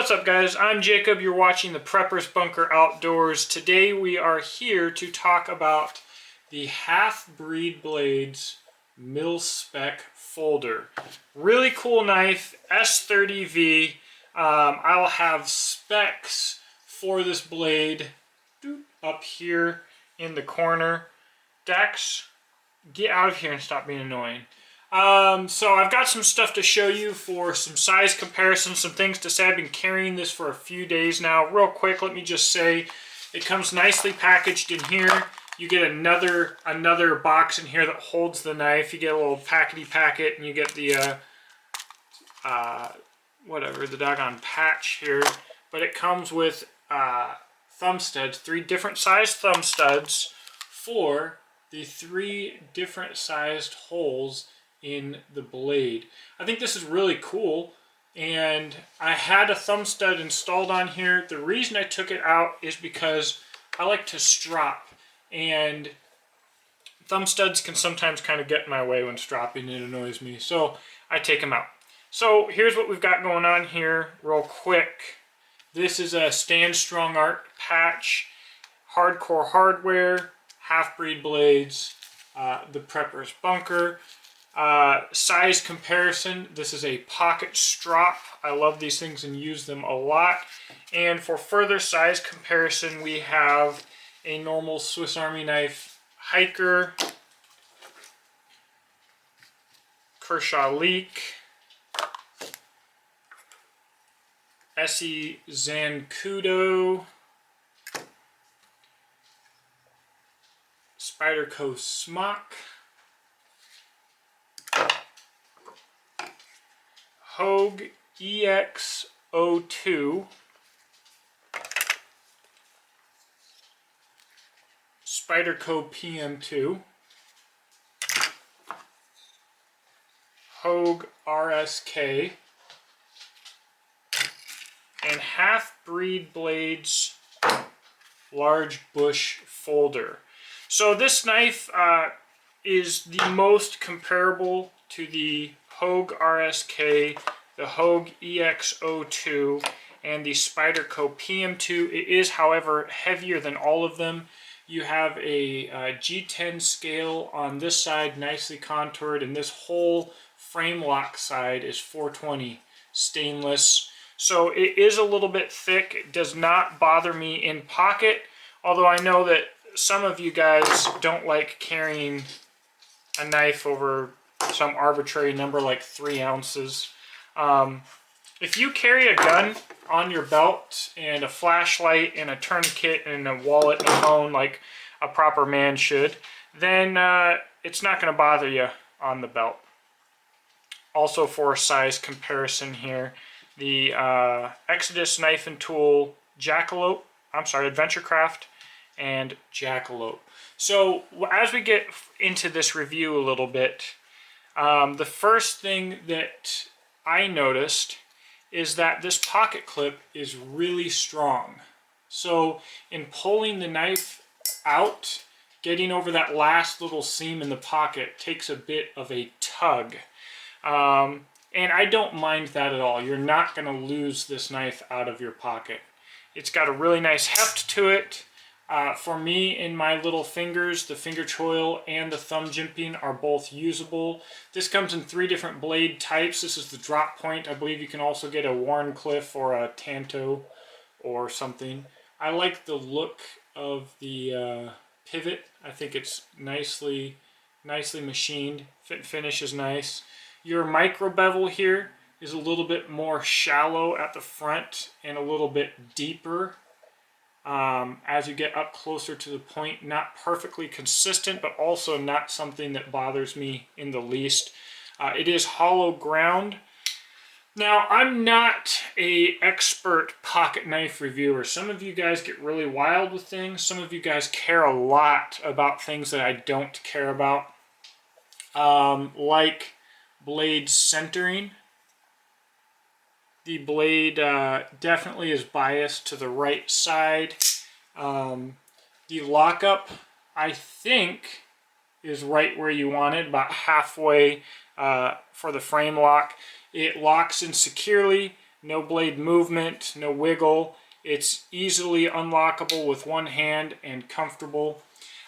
What's up, guys? I'm Jacob. You're watching the Prepper's Bunker Outdoors. Today we are here to talk about the HalfBreed Blades Milspec folder. Really cool knife, S30V. I'll have specs for this blade up here in the corner. Dax, get out of here and stop being annoying. So I've got some stuff to show you for some size comparisons, some things to say. I've been carrying this for a few days now. Real quick, let me just say it comes nicely packaged in here. You get another box in here that holds the knife. You get a little packety packet, and you get the whatever, the doggone patch here. But it comes with thumb studs, 3 different size thumb studs for the 3 different sized holes in the blade. I think this is really cool, and I had a thumb stud installed on here. The reason I took it out is because I like to strop, and thumb studs can sometimes kind of get in my way when stropping. It annoys me, so I take them out. So here's what we've got going on here real quick. This is a Stand Strong Art patch, Hardcore Hardware, HalfBreed Blades, the Prepper's Bunker. Size comparison, this is a pocket strop. I love these things and use them a lot. And for further size comparison, we have a normal Swiss Army knife hiker, Kershaw Leek, Essie Zancudo, Spyderco Smock, Hogue EX02, Spyderco PM2, Hogue RSK, and HalfBreed Blades Large Bush Folder. So this knife is the most comparable to the Hogue RSK, the Hogue EX02, and the Spyderco PM2. It is, however, heavier than all of them. You have a G10 scale on this side, nicely contoured, and this whole frame lock side is 420 stainless. So it is a little bit thick. It does not bother me in pocket, although I know that some of you guys don't like carrying a knife over some arbitrary number like 3 ounces. If you carry a gun on your belt and a flashlight and a tourniquet and a wallet and a phone like a proper man should, then it's not going to bother you on the belt. Also, for a size comparison here, the Exodus Knife and Tool Adventurecraft and Jackalope. So as we get into this review a little bit, the first thing that I noticed is that this pocket clip is really strong. So in pulling the knife out, getting over that last little seam in the pocket takes a bit of a tug. And I don't mind that at all. You're not going to lose this knife out of your pocket. It's got a really nice heft to it. For me, in my little fingers, the finger choil and the thumb jimping are both usable. This comes in 3 different blade types. This is the drop point. I believe you can also get a Warncliffe or a Tanto or something. I like the look of the pivot. I think it's nicely machined. Fit and finish is nice. Your micro bevel here is a little bit more shallow at the front and a little bit deeper as you get up closer to the point. Not perfectly consistent, but also not something that bothers me in the least. It is hollow ground. Now, I'm not an expert pocket knife reviewer. Some of you guys get really wild with things. Some of you guys care a lot about things that I don't care about, like blade centering. The blade definitely is biased to the right side. The lockup, I think, is right where you want it, about halfway for the frame lock. It locks in securely. no blade movement, no wiggle. It's easily unlockable with one hand and comfortable.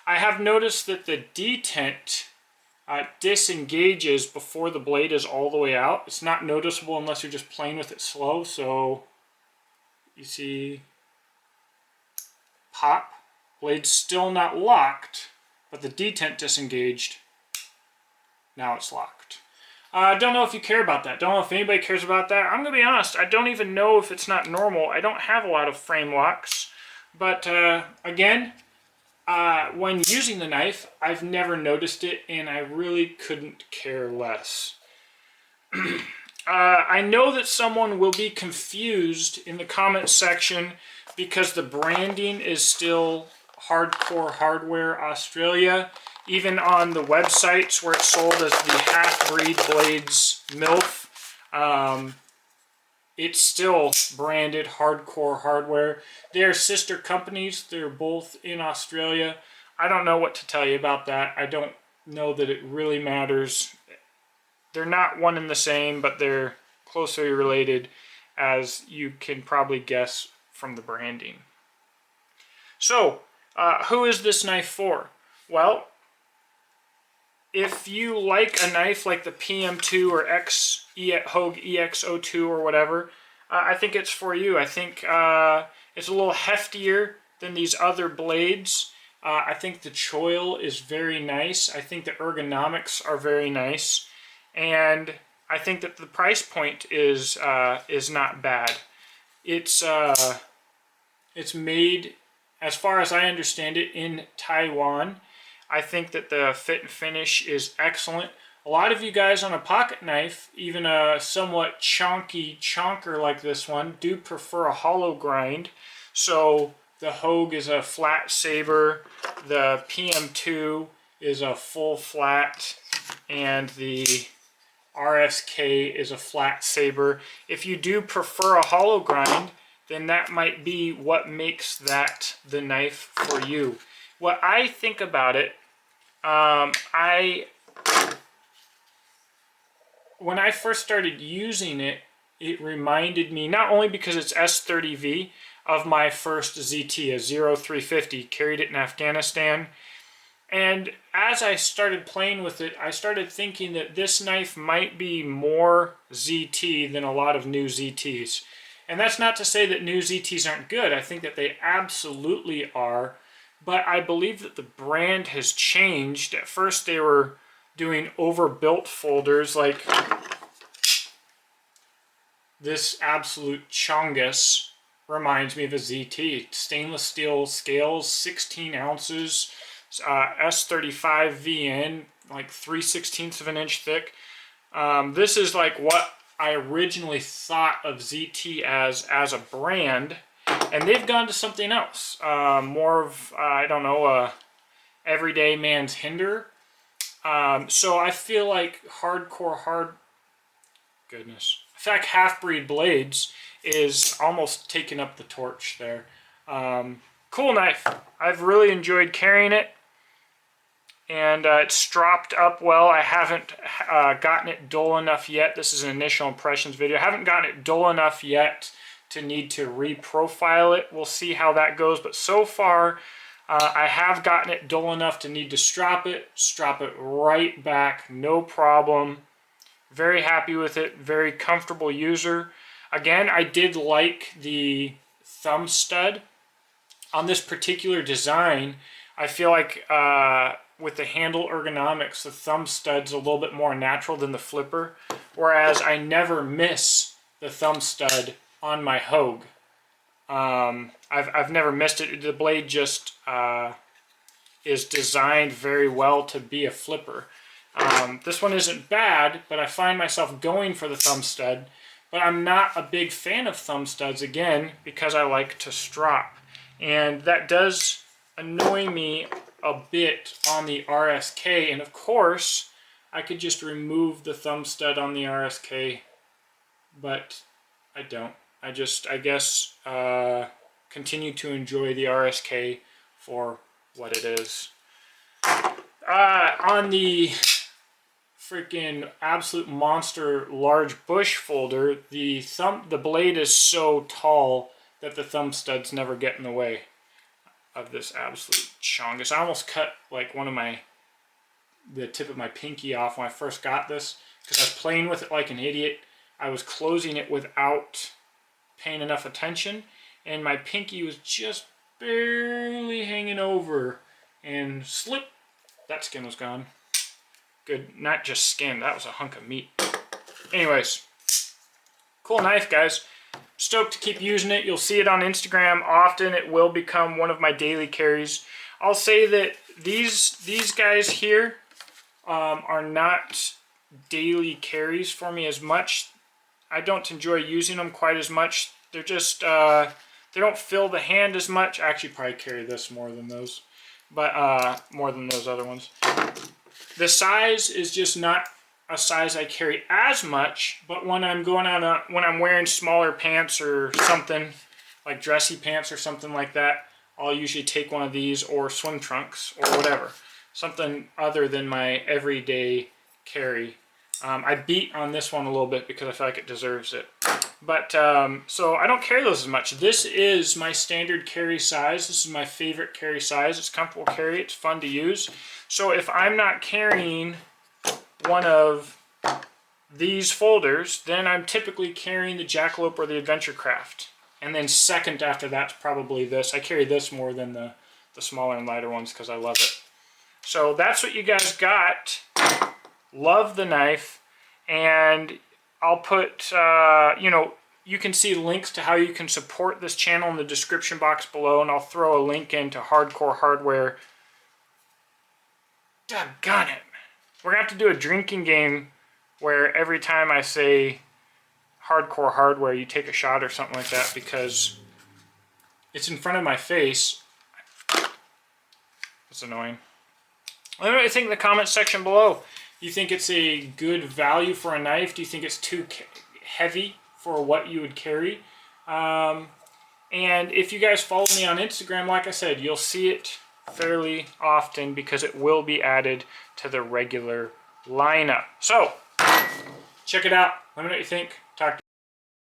I have noticed that the detent disengages before the blade is all the way out. It's not noticeable unless you're just playing with it slow. So you see, pop, blade's still not locked, but the detent disengaged. Now it's locked. I don't know if you care about that. Don't know if anybody cares about that. I'm going to be honest, I don't even know if it's not normal. I don't have a lot of frame locks. But again, when using the knife, I've never noticed it, and I really couldn't care less. I know that someone will be confused in the comment section because the branding is still Hardcore Hardware Australia. Even on the websites where it's sold as the HalfBreed Blades MILF, it's still branded Hardcore Hardware. They are sister companies. They're both in Australia. I don't know what to tell you about that. I don't know that it really matters. They're not one and the same, but they're closely related, as you can probably guess from the branding. So, who is this knife for? Well, if you like a knife like the PM2 or Hogue EX02 or whatever, I think it's for you. I think it's a little heftier than these other blades. I think the choil is very nice. I think the ergonomics are very nice. And I think that the price point is not bad. It's made, as far as I understand it, in Taiwan. I think that the fit and finish is excellent. A lot of you guys on a pocket knife, even a somewhat chonky chonker like this one, do prefer a hollow grind. So the Hogue is a flat saber, the PM2 is a full flat, and the RSK is a flat saber. If you do prefer a hollow grind, then that might be what makes that the knife for you. What I think about it, when I first started using it, it reminded me, not only because it's S30V, of my first ZT, a 0350, carried it in Afghanistan. And as I started playing with it, I started thinking that this knife might be more ZT than a lot of new ZTs. And that's not to say that new ZTs aren't good. I think that they absolutely are. But I believe that the brand has changed. At first they were doing overbuilt folders like this absolute Chongus reminds me of a ZT. Stainless steel scales, 16 ounces, S35 VN, like 3/16 of an inch thick. This is like what I originally thought of ZT as a brand, and they've gone to something else. More of, I don't know, everyday man's hinder. So I feel like HalfBreed Blades is almost taking up the torch there. Cool knife. I've really enjoyed carrying it. And it's stropped up well. I haven't gotten it dull enough yet. This is an initial impressions video. I haven't gotten it dull enough yet to need to reprofile it. We'll see how that goes. But so far, I have gotten it dull enough to need to strop it right back, no problem. Very happy with it, very comfortable user. Again, I did like the thumb stud. On this particular design, I feel like with the handle ergonomics, the thumb stud's a little bit more natural than the flipper, whereas I never miss the thumb stud on my Hogue. I've never missed it. The blade just is designed very well to be a flipper. This one isn't bad, but I find myself going for the thumb stud. But I'm not a big fan of thumb studs, again, because I like to strop. And that does annoy me a bit on the RSK. And of course, I could just remove the thumb stud on the RSK, but I don't. I guess, continue to enjoy the RSK for what it is. On the freaking absolute monster large bush folder, the blade is so tall that the thumb studs never get in the way of this absolute chongus. I almost cut like the tip of my pinky off when I first got this because I was playing with it like an idiot. I was closing it without paying enough attention, and my pinky was just barely hanging over, and slip, that skin was gone. Good, not just skin, that was a hunk of meat. Anyways, cool knife, guys. Stoked to keep using it. You'll see it on Instagram often. It will become one of my daily carries. I'll say that these guys here are not daily carries for me as much. I don't enjoy using them quite as much. They're just, they don't fill the hand as much. I actually probably carry this more than those, but more than those other ones. The size is just not a size I carry as much, but when I'm going on when I'm wearing smaller pants or something, like dressy pants or something like that, I'll usually take one of these or swim trunks or whatever. Something other than my everyday carry. I beat on this one a little bit because I feel like it deserves it. But, so I don't carry those as much. This is my standard carry size. This is my favorite carry size. It's comfortable carry. It's fun to use. So if I'm not carrying one of these folders, then I'm typically carrying the Jackalope or the Adventure Craft. And then second after that's probably this. I carry this more than the smaller and lighter ones because I love it. So that's what you guys got. Love the knife, and I'll put, you know, you can see links to how you can support this channel in the description box below, and I'll throw a link into Hardcore Hardware. Doggone it. We're going to have to do a drinking game where every time I say Hardcore Hardware, you take a shot or something like that, because it's in front of my face. It's annoying. Let me know what you think in the comments section below. Do you think it's a good value for a knife? Do you think it's too heavy for what you would carry? And if you guys follow me on Instagram, like I said, you'll see it fairly often because it will be added to the regular lineup. So, check it out. Let me know what you think.